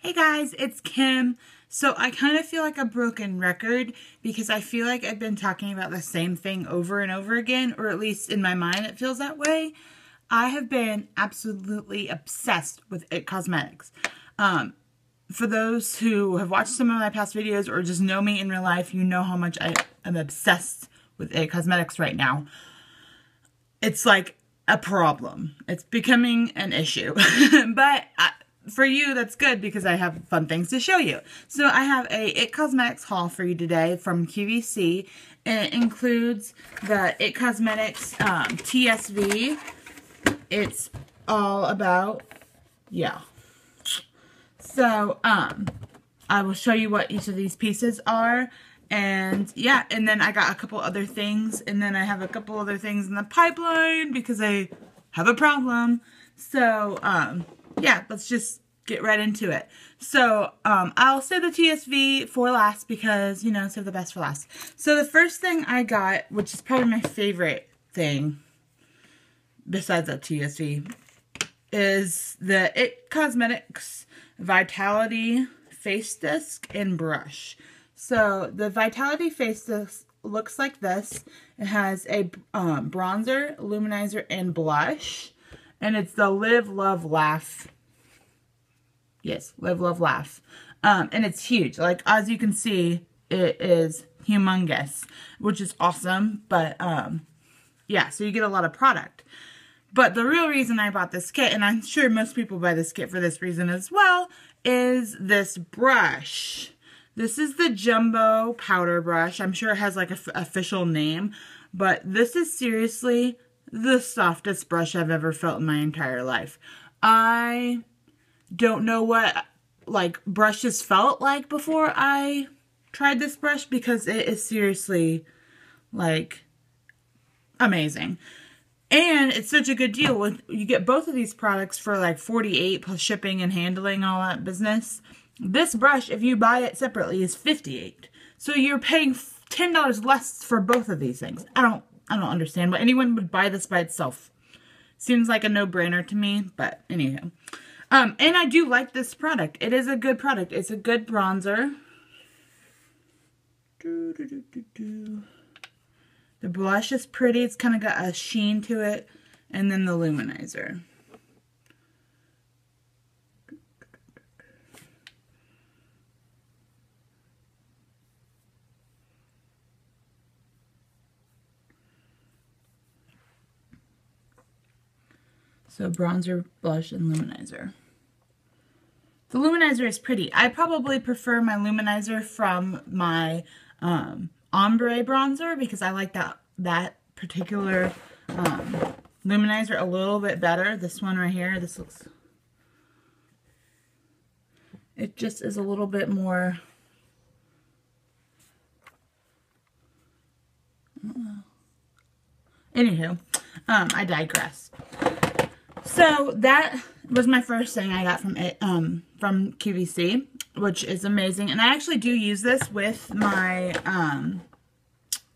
Hey guys, it's Kim. So I kind of feel like a broken record because I feel like I've been talking about the same thing over and over again, or at least in my mind it feels that way. I have been absolutely obsessed with IT Cosmetics. For those who have watched some of my past videos or just know me in real life, you know how much I am obsessed with IT Cosmetics right now. It's like a problem. It's becoming an issue. But for you, that's good because I have fun things to show you. So I have a IT Cosmetics haul for you today from QVC. And it includes the IT Cosmetics TSV. It's all about, yeah. So, I will show you what each of these pieces are. And yeah, and then I got a couple other things. And then I have a couple other things in the pipeline because I have a problem. So, yeah, let's just get right into it. So, I'll say the TSV for last because, you know, save the best for last. So the first thing I got, which is probably my favorite thing besides that TSV, is the IT Cosmetics Vitality Face Disc and Brush. So the Vitality Face Disc looks like this. It has a bronzer, luminizer, and blush. And it's the Live, Love, Laugh. Yes, Live, Love, Laugh. And it's huge. Like, as you can see, it is humongous, which is awesome. But, yeah, so you get a lot of product. But the real reason I bought this kit, and I'm sure most people buy this kit for this reason as well, is this brush. This is the Jumbo Powder Brush. I'm sure it has like an official name, but this is seriously the softest brush I've ever felt in my entire life. I don't know what like brushes felt like before I tried this brush because it is seriously like amazing. And it's such a good deal. When you get both of these products for like $48 plus shipping and handling, all that business. This brush, if you buy it separately, is $58. So you're paying $10 less for both of these things. I don't understand why anyone would buy this by itself. Seems like a no-brainer to me, but anyhow. And I do like this product. It is a good product. It's a good bronzer. The blush is pretty. It's kind of got a sheen to it. And then the luminizer. So bronzer, blush, and luminizer. The luminizer is pretty. I probably prefer my luminizer from my ombre bronzer because I like that particular luminizer a little bit better. This one right here, this looks, it just is a little bit more, anywho, I digress. So that was my first thing I got from QVC, which is amazing. And I actually do use this with my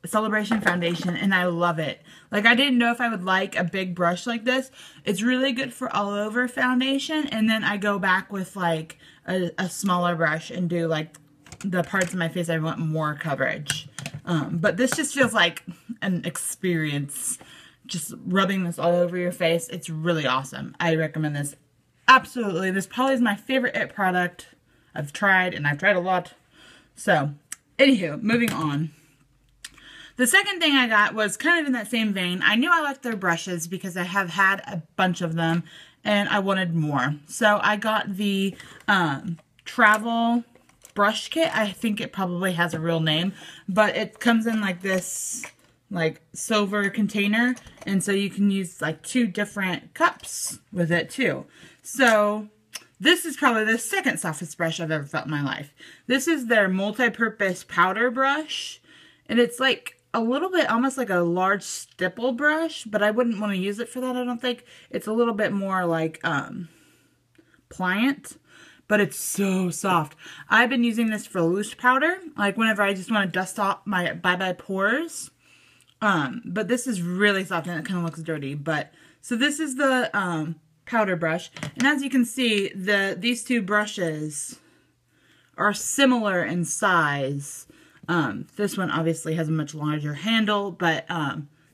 Celebration foundation, and I love it. Like, I didn't know if I would like a big brush like this. It's really good for all over foundation, and then I go back with like a smaller brush and do like the parts of my face I want more coverage. But this just feels like an experience. Just rubbing this all over your face. It's really awesome. I recommend this. Absolutely. This probably is my favorite IT product I've tried, and I've tried a lot. So, anywho, moving on. The second thing I got was kind of in that same vein. I knew I liked their brushes because I have had a bunch of them, and I wanted more. So, I got the Travel Brush Kit. I think it probably has a real name, but it comes in like this like silver container, and so you can use like 2 different cups with it too. So this is probably the second softest brush I've ever felt in my life. This is their multi-purpose powder brush, and it's like a little bit almost like a large stipple brush, but I wouldn't want to use it for that. I don't think. It's a little bit more like pliant, but it's so soft. I've been using this for loose powder, like whenever I just want to dust off my bye-bye pores. But this is really soft and it kind of looks dirty. But so this is the powder brush. And as you can see, these two brushes are similar in size. This one obviously has a much larger handle, but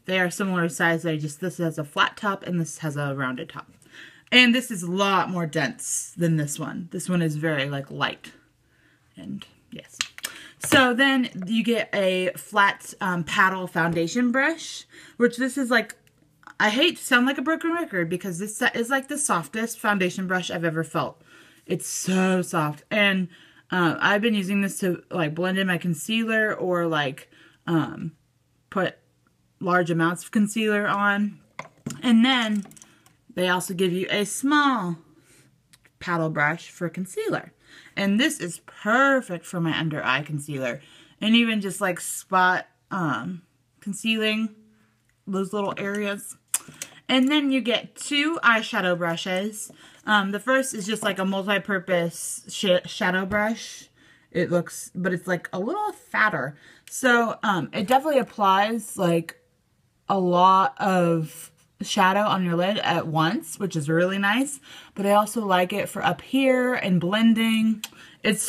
they are similar in size. This has a flat top and this has a rounded top. And this is a lot more dense than this one. This one is very like light. And yes. So then you get a flat paddle foundation brush, which this is like, I hate to sound like a broken record because this is like the softest foundation brush I've ever felt. It's so soft. And I've been using this to like blend in my concealer or like put large amounts of concealer on. And then they also give you a small paddle brush for concealer. And this is perfect for my under eye concealer. And even just like spot concealing those little areas. And then you get two eyeshadow brushes. The first is just like a multi-purpose shadow brush. But it's like a little fatter. So it definitely applies like a lot of shadow on your lid at once, which is really nice. But I also like it for up here and blending.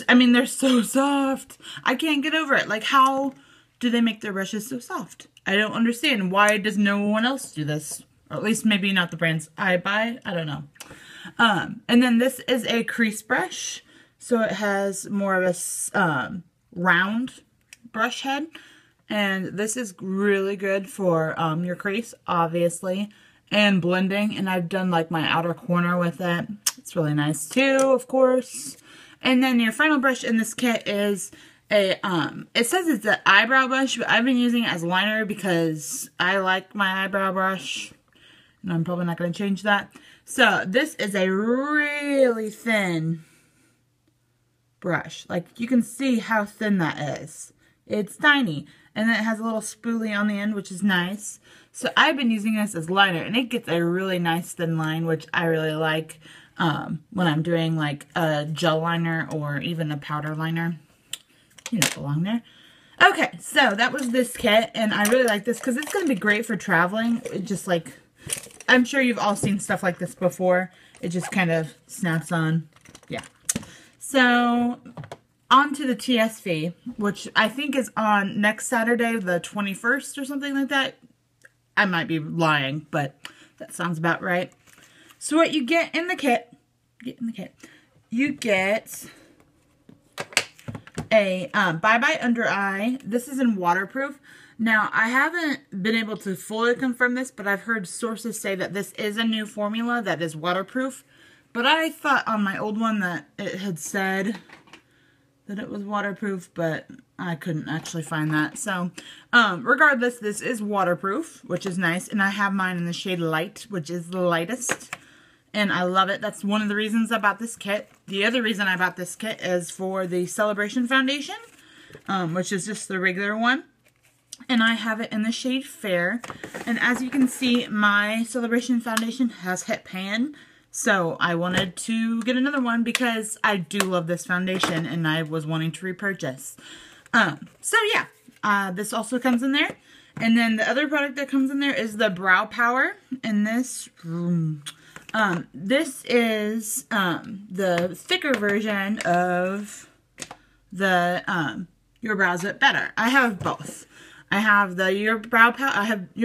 I mean, they're so soft. I can't get over it. Like, how do they make their brushes so soft? I don't understand. Why does no one else do this? Or at least maybe not the brands I buy. I don't know. And then this is a crease brush. So it has more of a round brush head. And this is really good for your crease, obviously, and blending. And I've done like my outer corner with it. It's really nice too, of course. And then your final brush in this kit is a, it says it's an eyebrow brush, but I've been using it as liner because I like my eyebrow brush. And I'm probably not going to change that. So this is a really thin brush. Like, you can see how thin that is. It's tiny. And then it has a little spoolie on the end, which is nice. So I've been using this as liner. And it gets a really nice thin line, which I really like when I'm doing like a gel liner or even a powder liner. You know, belong there. Okay, so that was this kit. And I really like this because it's going to be great for traveling. It just like, I'm sure you've all seen stuff like this before. It just kind of snaps on. Yeah. So on to the TSV, which I think is on next Saturday, the 21st or something like that. I might be lying, but that sounds about right. So what you get in the kit, you get a Bye Bye Under Eye. This is in waterproof. Now, I haven't been able to fully confirm this, but I've heard sources say that this is a new formula that is waterproof. But I thought on my old one that it had said that it was waterproof, but I couldn't actually find that. So, regardless, this is waterproof, which is nice. And I have mine in the shade Light, which is the lightest. And I love it. That's one of the reasons I bought this kit. The other reason I bought this kit is for the Celebration Foundation, which is just the regular one. And I have it in the shade Fair. And as you can see, my Celebration Foundation has hit pan. So I wanted to get another one because I do love this foundation and I was wanting to repurchase. So yeah, this also comes in there. And then the other product that comes in there is the Brow Power. And this is the thicker version of the Your Brows But Better. I have both. I have the Your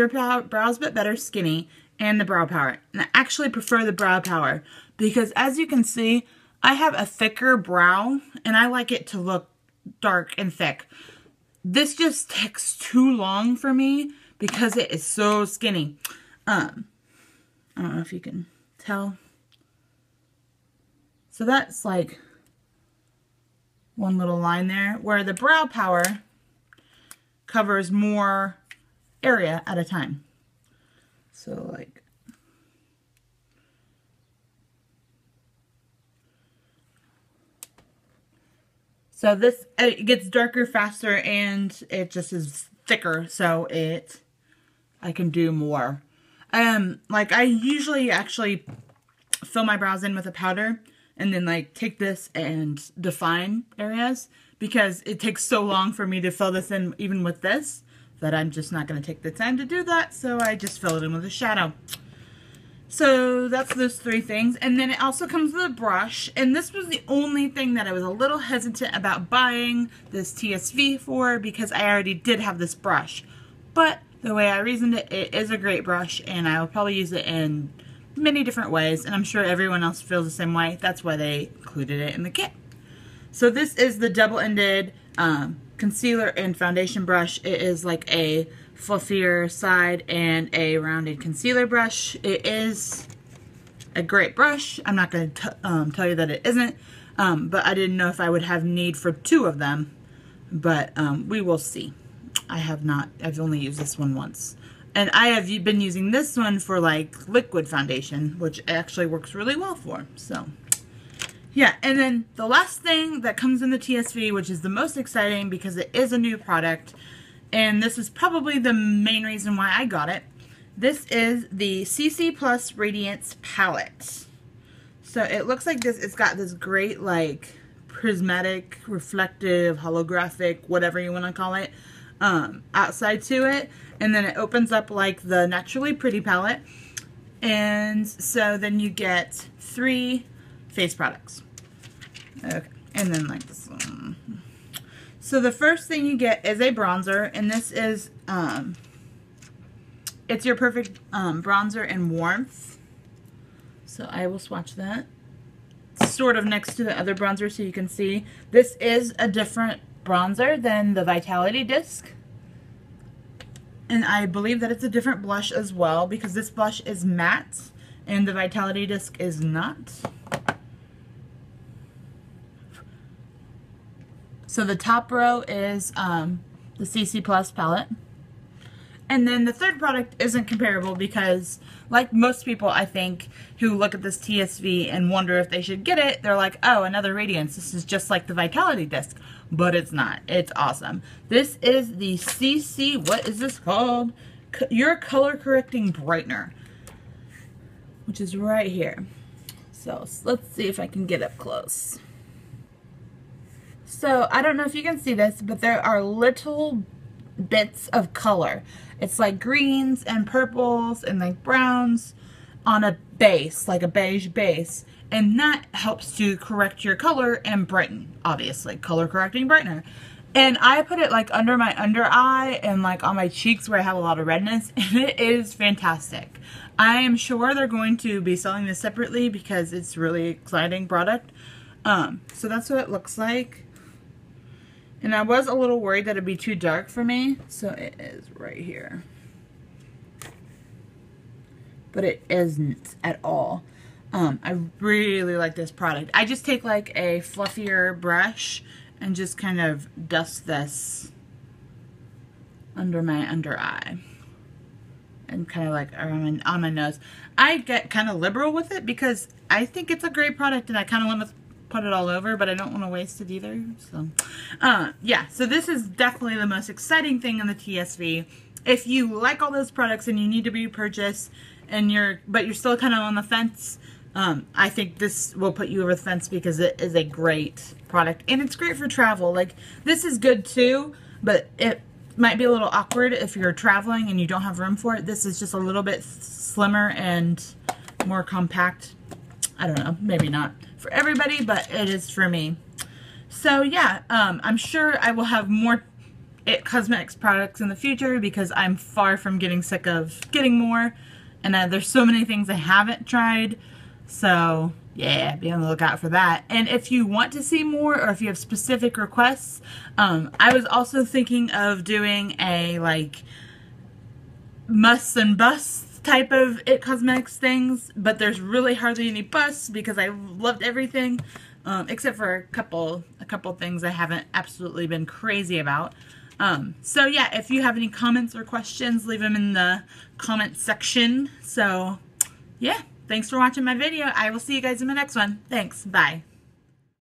Brows But Better Skinny and the Brow Power. And I actually prefer the Brow Power because, as you can see, I have a thicker brow and I like it to look dark and thick. This just takes too long for me because it is so skinny. I don't know if you can tell. So that's like one little line there, where the Brow Power covers more area at a time. So like, so this, it gets darker faster and it just is thicker, so I can do more. Like I usually actually fill my brows in with a powder and then like take this and define areas because it takes so long for me to fill this in even with this that I'm just not going to take the time to do that, so I just fill it in with a shadow. So that's those three things. And then it also comes with a brush. And this was the only thing that I was a little hesitant about buying this TSV for, because I already did have this brush. But the way I reasoned it, it is a great brush, and I will probably use it in many different ways. And I'm sure everyone else feels the same way. That's why they included it in the kit. So this is the double-ended concealer and foundation brush. It is like a fluffier side and a rounded concealer brush. It is a great brush. I'm not going to tell you that it isn't, but I didn't know if I would have need for two of them, but we will see. I've only used this one once. And I have been using this one for like liquid foundation, which actually works really well for. So yeah, and then the last thing that comes in the TSV, which is the most exciting because it is a new product, and this is probably the main reason why I got it. This is the CC Plus Radiance palette. So it looks like this. It's got this great like prismatic, reflective, holographic, whatever you want to call it, outside to it. And then it opens up like the Naturally Pretty palette. And so then you get 3 face products. Okay, and then like this one. So the first thing you get is a bronzer, and this is, it's your perfect bronzer in warmth. So I will swatch that. It's sort of next to the other bronzer so you can see. This is a different bronzer than the Vitality Disc. And I believe that it's a different blush as well, because this blush is matte and the Vitality Disc is not. So the top row is the CC Plus palette. And then the third product isn't comparable because, like most people, I think, who look at this TSV and wonder if they should get it, they're like, oh, another Radiance. This is just like the Vitality Disc. But it's not. It's awesome. This is the CC, what is this called? Your Color Correcting Brightener, which is right here. So let's see if I can get up close. So I don't know if you can see this, but there are little bits of color. It's like greens and purples and like browns on a base, like a beige base. And that helps to correct your color and brighten, obviously. Color correcting brightener. And I put it like under my under eye and like on my cheeks where I have a lot of redness. And it is fantastic. I am sure they're going to be selling this separately because it's a really exciting product. So that's what it looks like. And I was a little worried that it'd be too dark for me. So it is right here. But it isn't at all. I really like this product. I just take like a fluffier brush and just kind of dust this under my under eye. And kind of like around on my nose. I get kind of liberal with it because I think it's a great product and I kind of want to put it all over, but I don't want to waste it either. So, yeah. So this is definitely the most exciting thing in the TSV. If you like all those products and you need to repurchase, but you're still kind of on the fence, I think this will put you over the fence because it is a great product and it's great for travel. Like this is good too, but it might be a little awkward if you're traveling and you don't have room for it. This is just a little bit slimmer and more compact. I don't know, maybe not for everybody, but it is for me. So yeah, I'm sure I will have more IT Cosmetics products in the future because I'm far from getting sick of getting more. And there's so many things I haven't tried. So yeah, be on the lookout for that. And if you want to see more or if you have specific requests, I was also thinking of doing a like musts and busts type of IT Cosmetics things, but there's really hardly any busts because I loved everything, except for a couple things I haven't absolutely been crazy about. So yeah, if you have any comments or questions, leave them in the comment section. So yeah, thanks for watching my video. I will see you guys in the next one. Thanks. Bye.